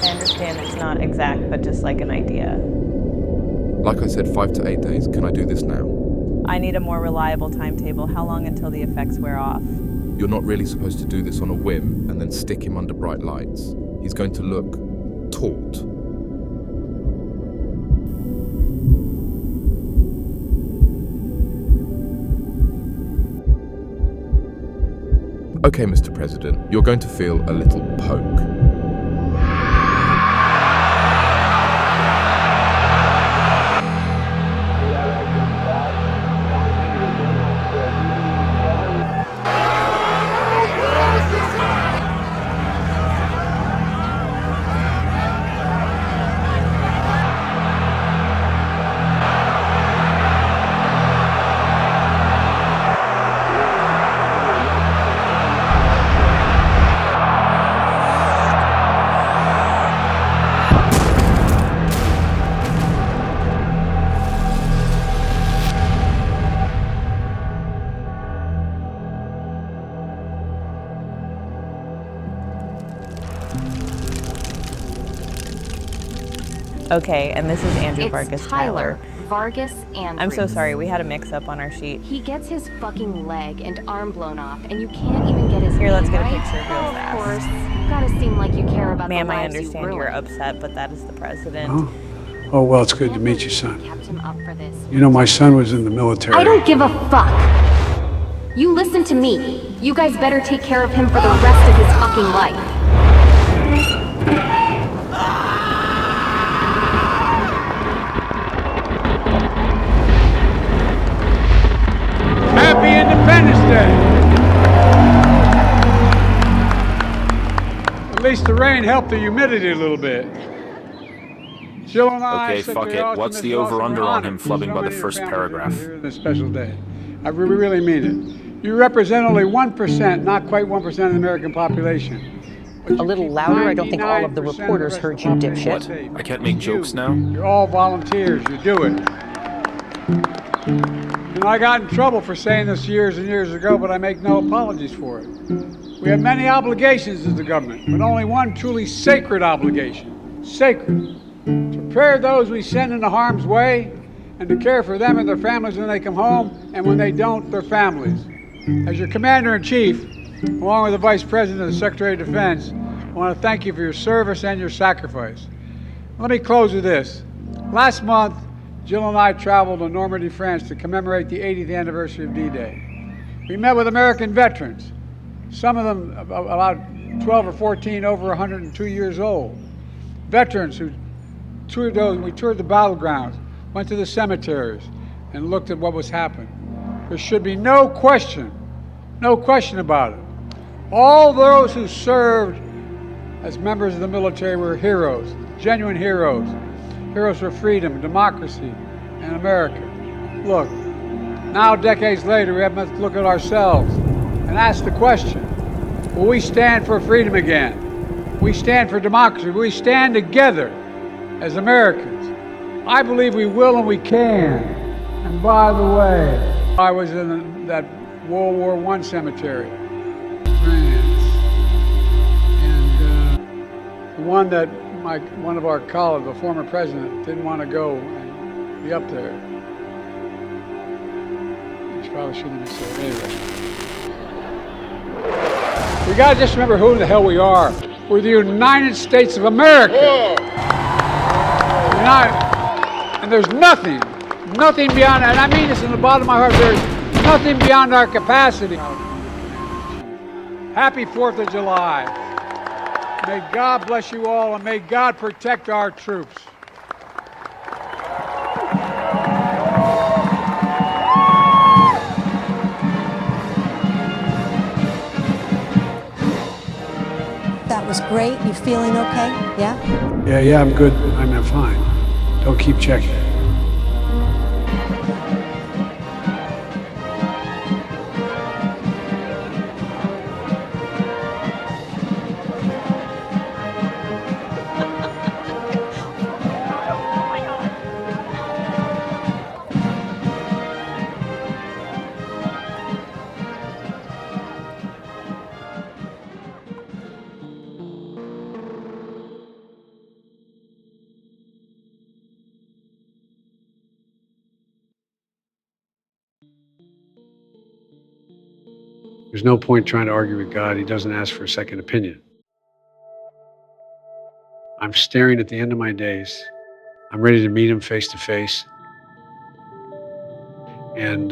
I understand it's not exact, but just like an idea. Like I said, 5 to 8 days. Can I do this now? I need a more reliable timetable. How long until the effects wear off? You're not really supposed to do this on a whim and then stick him under bright lights. He's going to look taut. Okay, Mr. President, you're going to feel a little poke. Okay, and this is Andrew It's Vargas Tyler Tyler. Vargas Andrews. I'm so sorry, we had a mix-up on our sheet. He gets his fucking leg and arm blown off, and you can't even get his Here, let's name get a right? picture real Of fast. course, gotta seem like you care about Ma'am, the I lives understand you you're ruined. upset, but that is the president. Oh, well, it's good to meet you, son. Kept him up for this. You know, my son was in the military. I don't give a fuck. You listen to me. You guys better take care of him for the rest of his fucking life. Happy Independence Day! At least the rain helped the humidity a little bit. Jill and I Okay, said fuck the it. ultimate What's the is awesome. over-under We're on honored him for flubbing so by the many of first your families paragraph? here on this special day. I really mean it. You represent only 1%, not quite 1% of the American population. But A you little keep louder? I don't think all of the 99% reporters rest heard of the you, population dipshit. safe. I can't make jokes now? You're all volunteers. You do it. And I got in trouble for saying this years and years ago, but I make no apologies for it. We have many obligations as the government, but only one truly sacred obligation. Sacred. To prepare those we send into harm's way and to care for them and their families when they come home, and when they don't, their families. As your Commander-in-Chief, along with the Vice President and the Secretary of Defense, I want to thank you for your service and your sacrifice. Let me close with this. Last month, Jill and I traveled to Normandy, France to commemorate the 80th anniversary of D-Day. We met with American veterans, some of them about 12 or 14, over 102 years old. Veterans who toured we toured the battlegrounds, went to the cemeteries, and looked at what was happening. There should be no question about it. All those who served as members of the military were heroes, genuine heroes. Heroes for freedom, democracy, and America. Look, now decades later, we have to look at ourselves and ask the question, will we stand for freedom again? Will we stand for democracy? Will we stand together as Americans? I believe we will and we can. And by the way, I was in that World War I cemetery, France. And the one that one of our colleagues, the former president, didn't want to go and be up there. He probably shouldn't have said anyway. We got to just remember who the hell we are. We're the United States of America. And there's nothing beyond that. And I mean this in the bottom of my heart. There's nothing beyond our capacity. Happy 4th of July. May God bless you all, and may God protect our troops. That was great. You feeling okay? Yeah? Yeah, I'm good. I'm fine. Don't keep checking. There's no point trying to argue with God. He doesn't ask for a second opinion. I'm staring at the end of my days. I'm ready to meet him face to face. And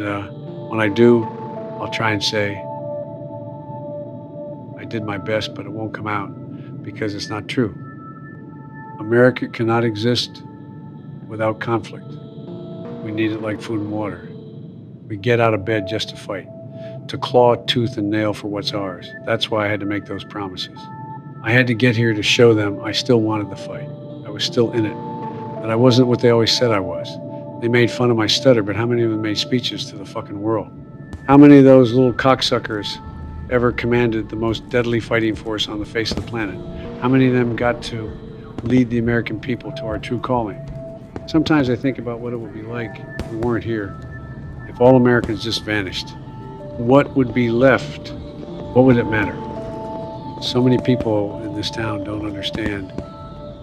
when I do, I'll try and say, I did my best, but it won't come out because it's not true. America cannot exist without conflict. We need it like food and water. We get out of bed just to fight, to claw tooth and nail for what's ours. That's why I had to make those promises. I had to get here to show them I still wanted the fight. I was still in it, that I wasn't what they always said I was. They made fun of my stutter, but how many of them made speeches to the fucking world? How many of those little cocksuckers ever commanded the most deadly fighting force on the face of the planet? How many of them got to lead the American people to our true calling? Sometimes I think about what it would be like if we weren't here, if all Americans just vanished. What would be left? What would it matter? So many people in this town don't understand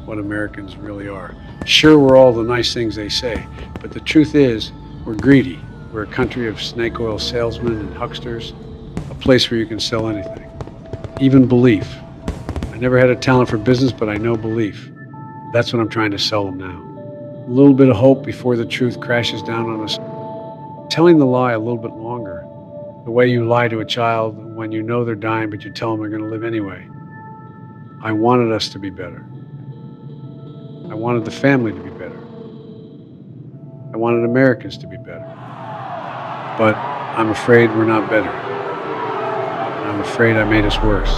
what Americans really are. Sure, we're all the nice things they say, but the truth is, we're greedy. We're a country of snake oil salesmen and hucksters, a place where you can sell anything, even belief. I never had a talent for business, but I know belief. That's what I'm trying to sell them now. A little bit of hope before the truth crashes down on us. Telling the lie a little bit longer. The way you lie to a child when you know they're dying, but you tell them they're going to live anyway. I wanted us to be better. I wanted the family to be better. I wanted Americans to be better. But I'm afraid we're not better. And I'm afraid I made us worse.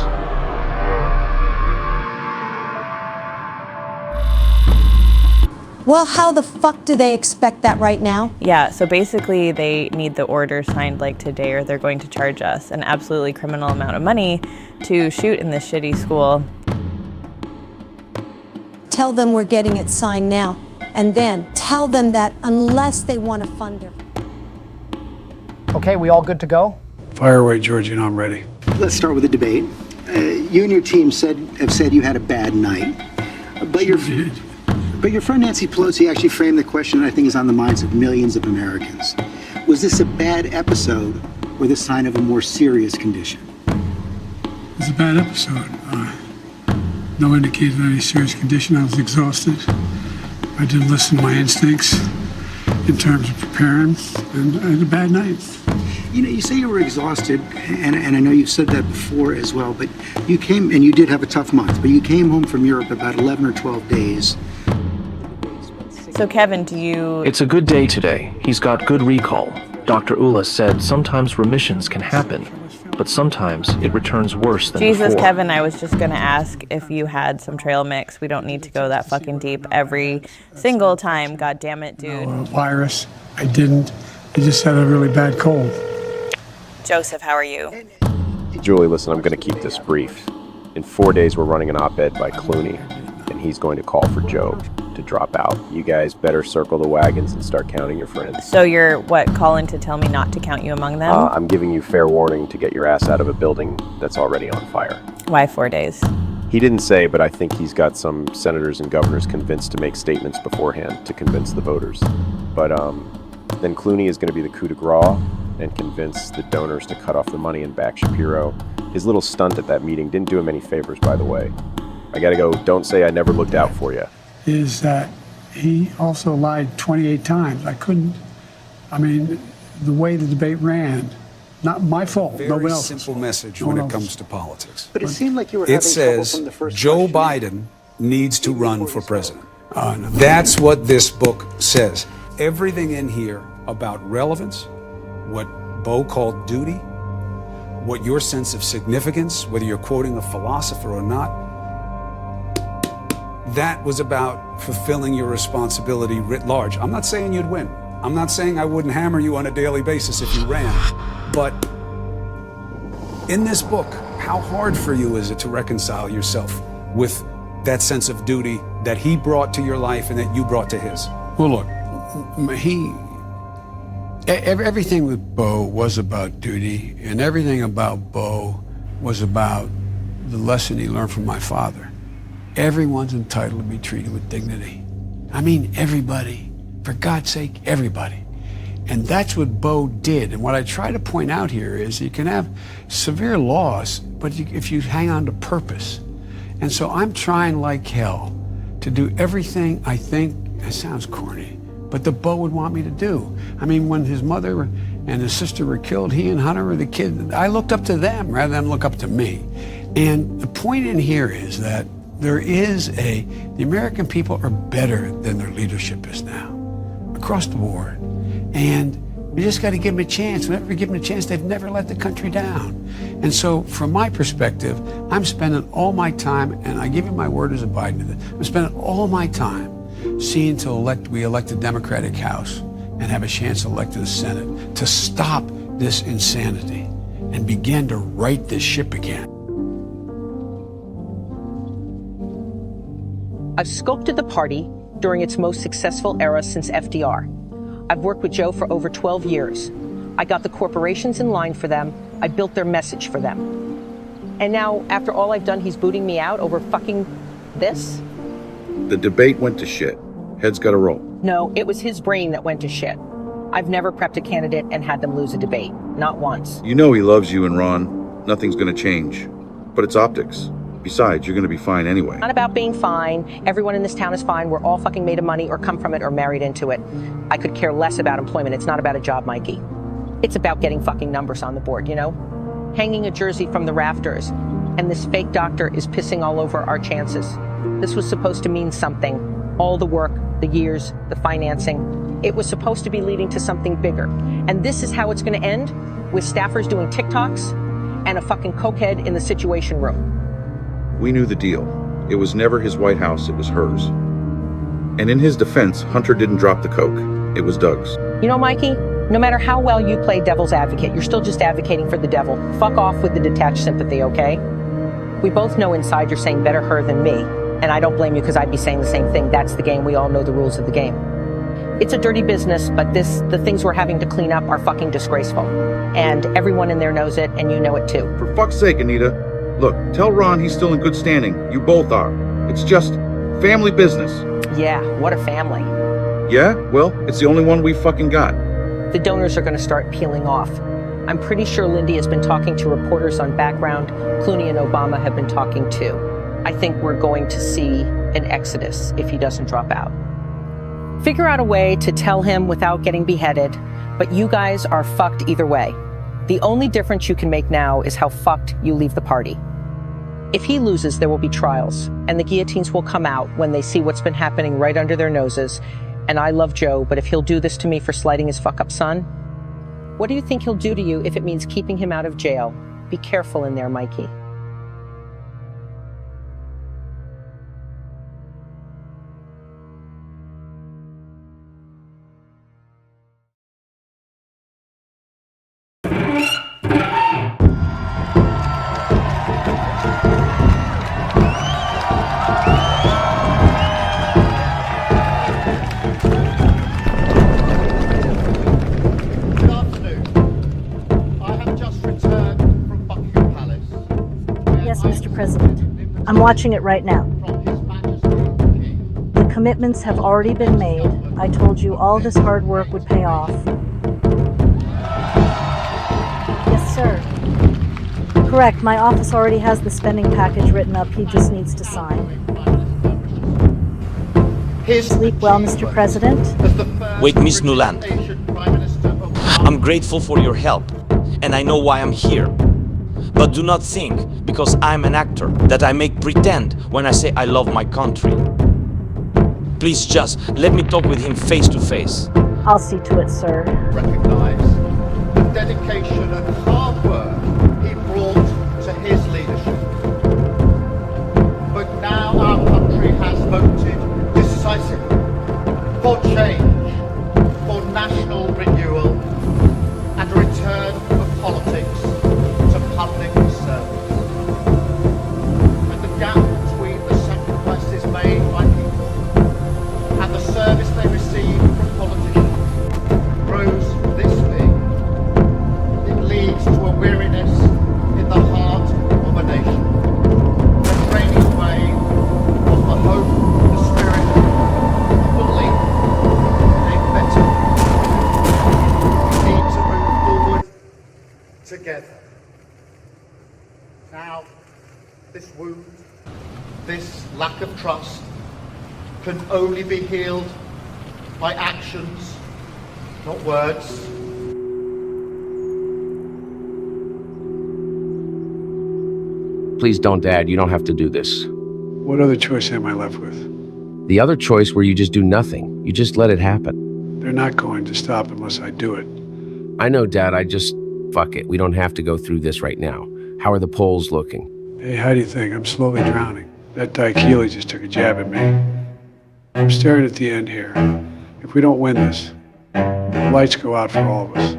Well, how the fuck do they expect that right now? Yeah, so basically they need the order signed like today or they're going to charge us an absolutely criminal amount of money to shoot in this shitty school. Tell them we're getting it signed now. And then tell them that unless they want to fund her. Okay, we all good to go? Fire away, George, I'm ready. Let's start with the debate. You and your team have said you had a bad night, but your friend Nancy Pelosi actually framed the question that I think is on the minds of millions of Americans. Was this a bad episode or the sign of a more serious condition? It was a bad episode. No indicator of any serious condition. I was exhausted. I didn't listen to my instincts in terms of preparing, and I had a bad night. You know, you say you were exhausted, and I know you've said that before as well, but you came, and you did have a tough month, but you came home from Europe about 11 or 12 days. So Kevin, do you... It's a good day today. He's got good recall. Dr. Ula said sometimes remissions can happen, but sometimes it returns worse than Jesus, before. Kevin, I was just going to ask if you had some trail mix. We don't need to go that fucking deep every single time. God damn it, dude. No virus. I didn't. I just had a really bad cold. Joseph, how are you? Julie, listen, I'm going to keep this brief. In 4 days, we're running an op-ed by Clooney, and he's going to call for Joe to drop out. You guys better circle the wagons and start counting your friends. So you're, what, calling to tell me not to count you among them? I'm giving you fair warning to get your ass out of a building that's already on fire. Why 4 days? He didn't say, but I think he's got some senators and governors convinced to make statements beforehand to convince the voters. But then Clooney is going to be the coup de grace and convince the donors to cut off the money and back Shapiro. His little stunt at that meeting didn't do him any favors, by the way. I gotta go. Don't say I never looked out for you. Is that he also lied 28 times. I couldn't, I mean, the way the debate ran, not my fault, nobody else. Very simple message when it comes to politics. But it seemed like you were having trouble from the first Joe question. Biden needs to run for president. That's what this book says. Everything in here about relevance, what Bo called duty, what your sense of significance, whether you're quoting a philosopher or not, that was about fulfilling your responsibility writ large. I'm not saying you'd win. I'm not saying I wouldn't hammer you on a daily basis if you ran. But in this book, how hard for you is it to reconcile yourself with that sense of duty that he brought to your life and that you brought to his? Well, look, everything with Bo was about duty, and everything about Bo was about the lesson he learned from my father. Everyone's entitled to be treated with dignity. I mean, everybody. For God's sake, everybody. And that's what Bo did. And what I try to point out here is you can have severe loss, but if you hang on to purpose. And so I'm trying like hell to do everything I think, it sounds corny, but that Bo would want me to do. I mean, when his mother and his sister were killed, he and Hunter were the kid. I looked up to them rather than look up to me. And the point in here is that the American people are better than their leadership is now, across the board. And we just got to give them a chance. Whenever we give them a chance, they've never let the country down. And so from my perspective, I'm spending all my time, and I give you my word as a Biden, I'm spending all my time seeing we elect a Democratic House and have a chance to elect the Senate to stop this insanity and begin to right this ship again. I've sculpted the party during its most successful era since FDR. I've worked with Joe for over 12 years. I got the corporations in line for them. I built their message for them. And now, after all I've done, he's booting me out over fucking this? The debate went to shit. Heads got to roll. No, it was his brain that went to shit. I've never prepped a candidate and had them lose a debate. Not once. You know he loves you and Ron. Nothing's going to change. But it's optics. Besides, you're going to be fine anyway. Not about being fine. Everyone in this town is fine. We're all fucking made of money or come from it or married into it. I could care less about employment. It's not about a job, Mikey. It's about getting fucking numbers on the board, you know? Hanging a jersey from the rafters. And this fake doctor is pissing all over our chances. This was supposed to mean something. All the work, the years, the financing. It was supposed to be leading to something bigger. And this is how it's going to end, with staffers doing TikToks and a fucking cokehead in the Situation Room. We knew the deal. It was never his White House, it was hers. And in his defense, Hunter didn't drop the coke. It was Doug's. You know, Mikey, no matter how well you play devil's advocate, you're still just advocating for the devil. Fuck off with the detached sympathy, okay? We both know inside you're saying better her than me. And I don't blame you because I'd be saying the same thing. That's the game. We all know the rules of the game. It's a dirty business, but the things we're having to clean up are fucking disgraceful. And everyone in there knows it, and you know it too. For fuck's sake, Anita. Look, tell Ron he's still in good standing. You both are. It's just family business. Yeah, what a family. Yeah? Well, it's the only one we fucking got. The donors are going to start peeling off. I'm pretty sure Lindy has been talking to reporters on background. Clooney and Obama have been talking too. I think we're going to see an exodus if he doesn't drop out. Figure out a way to tell him without getting beheaded, but you guys are fucked either way. The only difference you can make now is how fucked you leave the party. If he loses, there will be trials, and the guillotines will come out when they see what's been happening right under their noses. And I love Joe, but if he'll do this to me for slighting his fuck-up son, what do you think he'll do to you if it means keeping him out of jail? Be careful in there, Mikey. I'm watching it right now. The commitments have already been made. I told you all this hard work would pay off. Yes, sir. Correct. My office already has the spending package written up. He just needs to sign. Sleep well, Mr. President. Wait, Miss Nuland. I'm grateful for your help, and I know why I'm here. But do not think, because I'm an actor, that I make pretend when I say I love my country. Please just let me talk with him face to face. I'll see to it, sir. Recognize the dedication and hard work he brought to his leadership. But now our country has voted decisively for change, for national renewal, and a return of politics to public service. And the gap between the sacrifices made by people and the service they receive from politicians grows this big. It leads together. Now, this wound, this lack of trust, can only be healed by actions, not words. Please don't, Dad. You don't have to do this. What other choice am I left with? The other choice where you just do nothing. You just let it happen. They're not going to stop unless I do it. I know, Dad. Fuck it. We don't have to go through this right now. How are the polls looking? Hey, how do you think? I'm slowly drowning. That Keeley just took a jab at me. I'm staring at the end here. If we don't win this, the lights go out for all of us.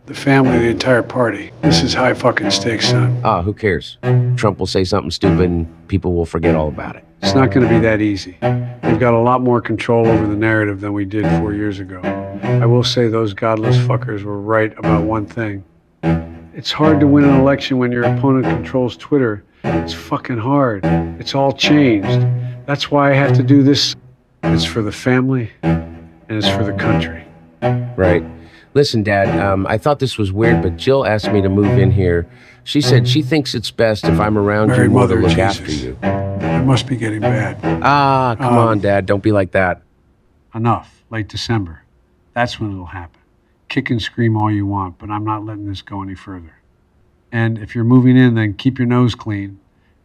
The family, the entire party. This is high fucking stakes, son. Who cares? Trump will say something stupid and people will forget all about it. It's not going to be that easy. They've got a lot more control over the narrative than we did 4 years ago. I will say those godless fuckers were right about one thing. It's hard to win an election when your opponent controls Twitter. It's fucking hard. It's all changed. That's why I have to do this. It's for the family and it's for the country. Right. Listen, Dad, I thought this was weird, but Jill asked me to move in here. She said she thinks it's best if I'm around Mary, you more to Mother look Jesus. after you. It must be getting bad. Come on, Dad. Don't be like that. Enough. Late December. That's when it'll happen. Kick and scream all you want, but I'm not letting this go any further. And if you're moving in, then keep your nose clean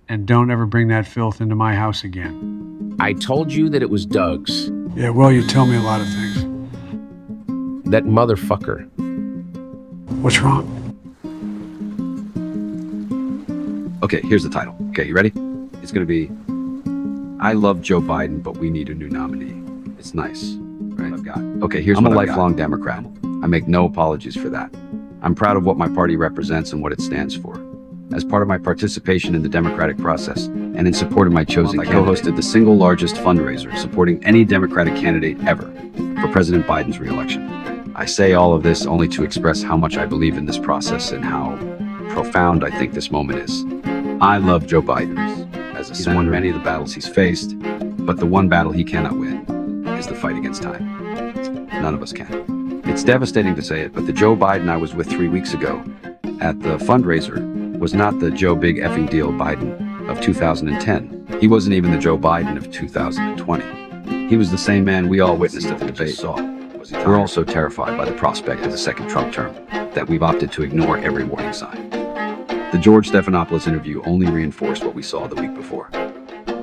and don't ever bring that filth into my house again. I told you that it was Doug's. Yeah, well, you tell me a lot of things. That motherfucker. What's wrong? Okay, here's the title. Okay, you ready? It's gonna be, I love Joe Biden, but we need a new nominee. It's nice, right? I've got. Okay, here's I'm a lifelong Democrat. I make no apologies for that. I'm proud of what my party represents and what it stands for. As part of my participation in the democratic process and in support of my chosen candidate, I co-hosted the single largest fundraiser supporting any Democratic candidate ever for President Biden's re-election. I say all of this only to express how much I believe in this process and how profound I think this moment is. I love Joe Biden. As a senator, he's won many of the battles he's faced, but the one battle he cannot win is the fight against time. None of us can. It's devastating to say it, but the Joe Biden I was with 3 weeks ago at the fundraiser was not the Joe Big Effing Deal Biden of 2010. He wasn't even the Joe Biden of 2020. He was the same man we all witnessed at the debate. We're all so terrified by the prospect of the second Trump term that we've opted to ignore every warning sign. The George Stephanopoulos interview only reinforced what we saw the week before.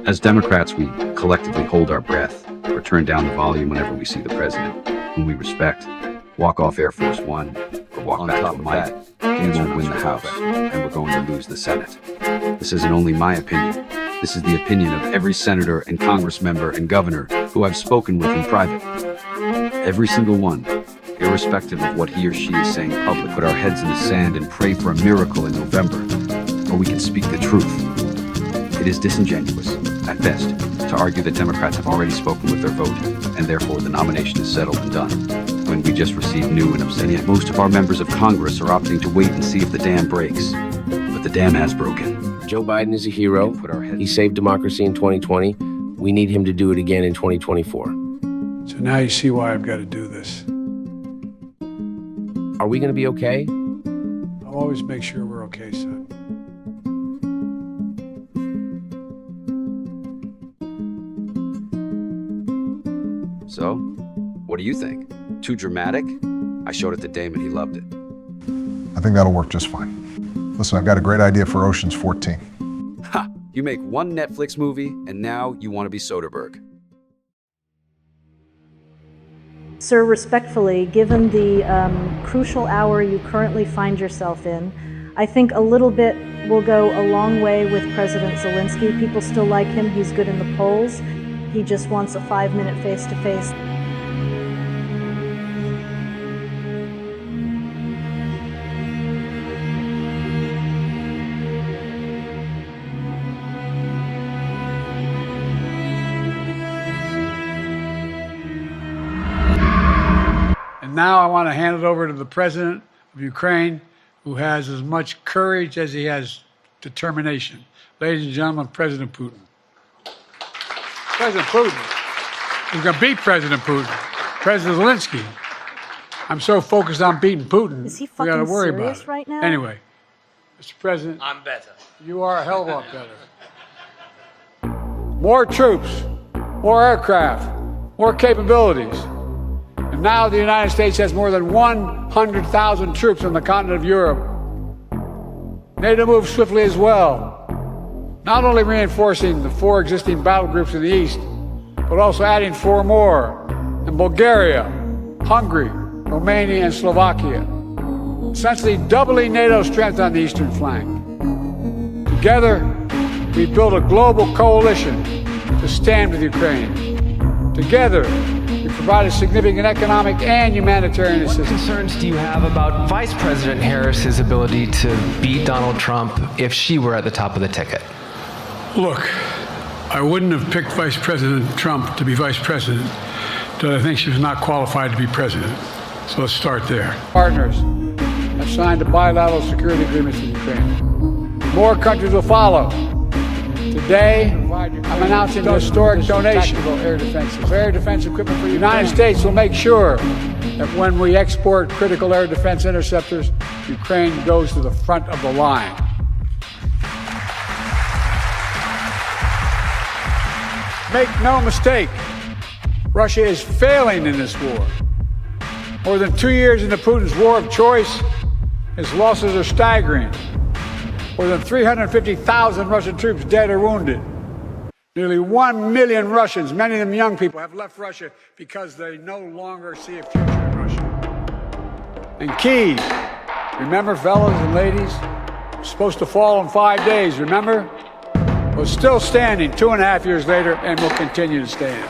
As Democrats, we collectively hold our breath or turn down the volume whenever we see the president, whom we respect, walk off Air Force One or walk back to the mic. We won't win the House, and we're going to lose the Senate. This isn't only my opinion. This is the opinion of every senator and Congress member and governor who I've spoken with in private. Every single one, irrespective of what he or she is saying publicly. Put our heads in the sand and pray for a miracle in November, or we can speak the truth. It is disingenuous, at best, to argue that Democrats have already spoken with their vote, and therefore the nomination is settled and done, when we just received new and upsetting. Yet most of our members of Congress are opting to wait and see if the dam breaks. But the dam has broken. Joe Biden is a hero. He saved democracy in 2020. We need him to do it again in 2024. So now you see why I've got to do this. Are we going to be okay? I'll always make sure we're okay, son. So, what do you think? Too dramatic? I showed it to Damon, he loved it. I think that'll work just fine. Listen, I've got a great idea for Ocean's 14. Ha! You make one Netflix movie, and now you want to be Soderbergh. Sir, respectfully, given the crucial hour you currently find yourself in, I think a little bit will go a long way with President Zelensky. People still like him. He's good in the polls. He just wants a 5-minute face-to-face. Now I want to hand it over to the president of Ukraine, who has as much courage as he has determination. Ladies and gentlemen, President Putin. President Putin. He's going to beat President Putin. President Zelensky. I'm so focused on beating Putin. Is he we got to fucking worry serious about it. right now? Anyway, Mr. President, I'm better. you are a hell of a lot better. More troops, more aircraft, more capabilities. And now the United States has more than 100,000 troops on the continent of Europe. NATO moves swiftly as well, not only reinforcing the 4 existing battle groups in the east, but also adding 4 more in Bulgaria, Hungary, Romania, and Slovakia, essentially doubling NATO's strength on the eastern flank. Together, we built a global coalition to stand with Ukraine. Together, we provided significant economic and humanitarian assistance. What concerns do you have about Vice President Harris's ability to beat Donald Trump if she were at the top of the ticket? Look, I wouldn't have picked Vice President Trump to be vice president, but I think she was not qualified to be president. So let's start there. Partners have signed a bilateral security agreements with Ukraine. More countries will follow. Today, I'm announcing a historic donation of air defense equipment for the United States will make sure that when we export critical air defense interceptors, Ukraine goes to the front of the line. Make no mistake, Russia is failing in this war. More than 2 years into Putin's war of choice, his losses are staggering. More than 350,000 Russian troops dead or wounded. Nearly 1 million Russians, many of them young people, have left Russia because they no longer see a future in Russia. And Kyiv, remember, fellas and ladies, was supposed to fall in 5 days, remember? Was still standing 2.5 years later and will continue to stand.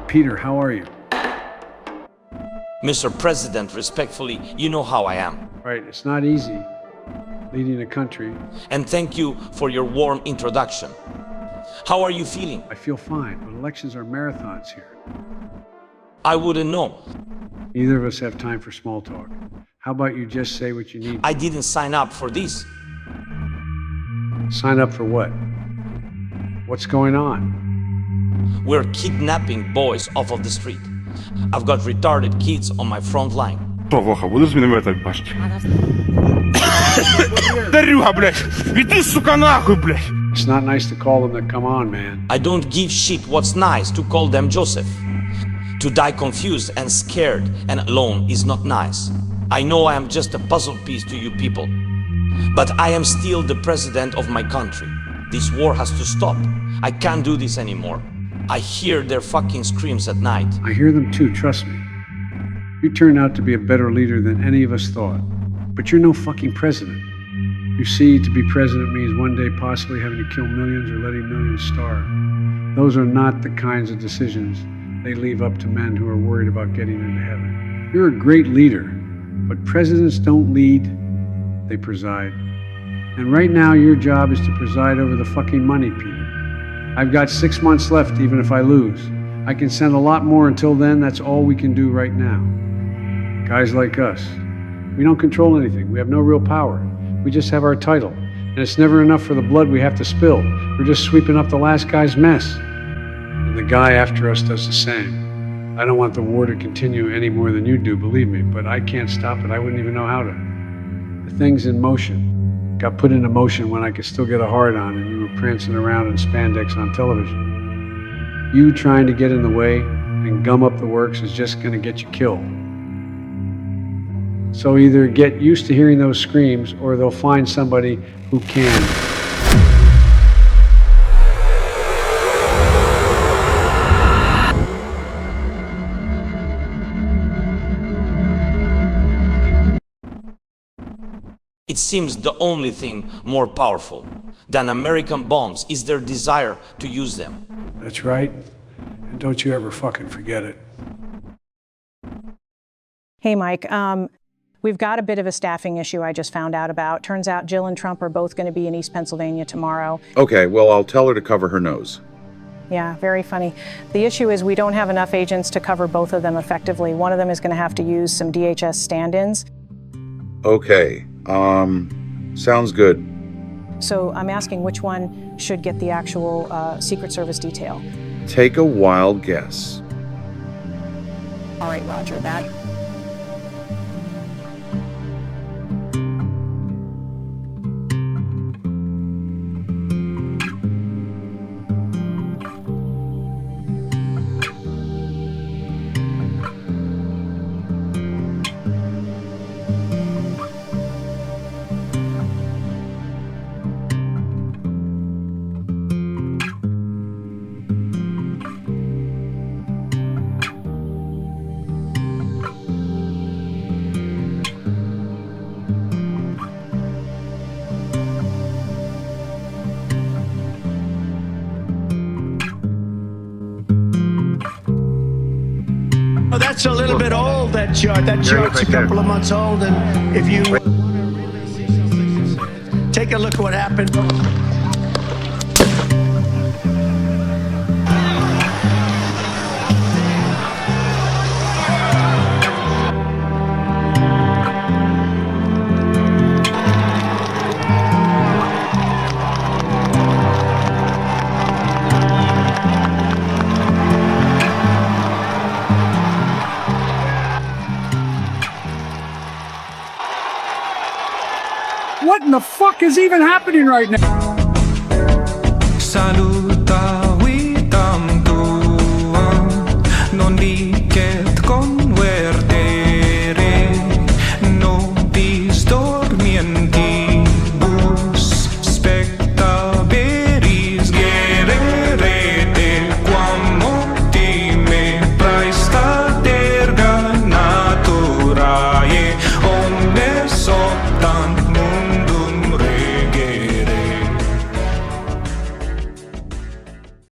Peter, how are you? Mr. President, respectfully, you know how I am. Right, it's not easy leading a country. And thank you for your warm introduction. How are you feeling? I feel fine, but elections are marathons here. I wouldn't know. Neither of us have time for small talk. How about you just say what you need? I didn't sign up for this. Sign up for what? What's going on? We're kidnapping boys off of the street. I've got retarded kids on my front line. Воха, буду с минометом башки. Дарюха, блядь! Иди, сука, нахуй, блядь! It's not nice to call them to come on, man. I don't give shit what's nice to call them Joseph. To die confused and scared and alone is not nice. I know I am just a puzzle piece to you people. But I am still the president of my country. This war has to stop. I can't do this anymore. I hear their fucking screams at night. I hear them too, trust me. You turned out to be a better leader than any of us thought. But you're no fucking president. You see, to be president means one day possibly having to kill millions or letting millions starve. Those are not the kinds of decisions they leave up to men who are worried about getting into heaven. You're a great leader, but presidents don't lead, they preside. And right now your job is to preside over the fucking money, Peter. I've got 6 months left even if I lose. I can send a lot more until then. That's all we can do right now. Guys like us, we don't control anything. We have no real power. We just have our title. And it's never enough for the blood we have to spill. We're just sweeping up the last guy's mess. And the guy after us does the same. I don't want the war to continue any more than you do, believe me, but I can't stop it. I wouldn't even know how to. The thing's in motion. Got put into motion when I could still get a hard on and you were prancing around in spandex on television. You trying to get in the way and gum up the works is just going to get you killed. So either get used to hearing those screams or they'll find somebody who can. It seems the only thing more powerful than American bombs is their desire to use them. That's right. And don't you ever fucking forget it. Hey, Mike. We've got a bit of a staffing issue I just found out about. Turns out Jill and Trump are both going to be in East Pennsylvania tomorrow. Okay, well, I'll tell her to cover her nose. Yeah, very funny. The issue is we don't have enough agents to cover both of them effectively. One of them is going to have to use some DHS stand-ins. Okay, sounds good. So I'm asking which one should get the actual Secret Service detail. Take a wild guess. All right, Roger that. Oh, that's a little bit old, that chart. That chart's a couple of months old, and if you take a look at what happened. What in the fuck is even happening right now? Salut.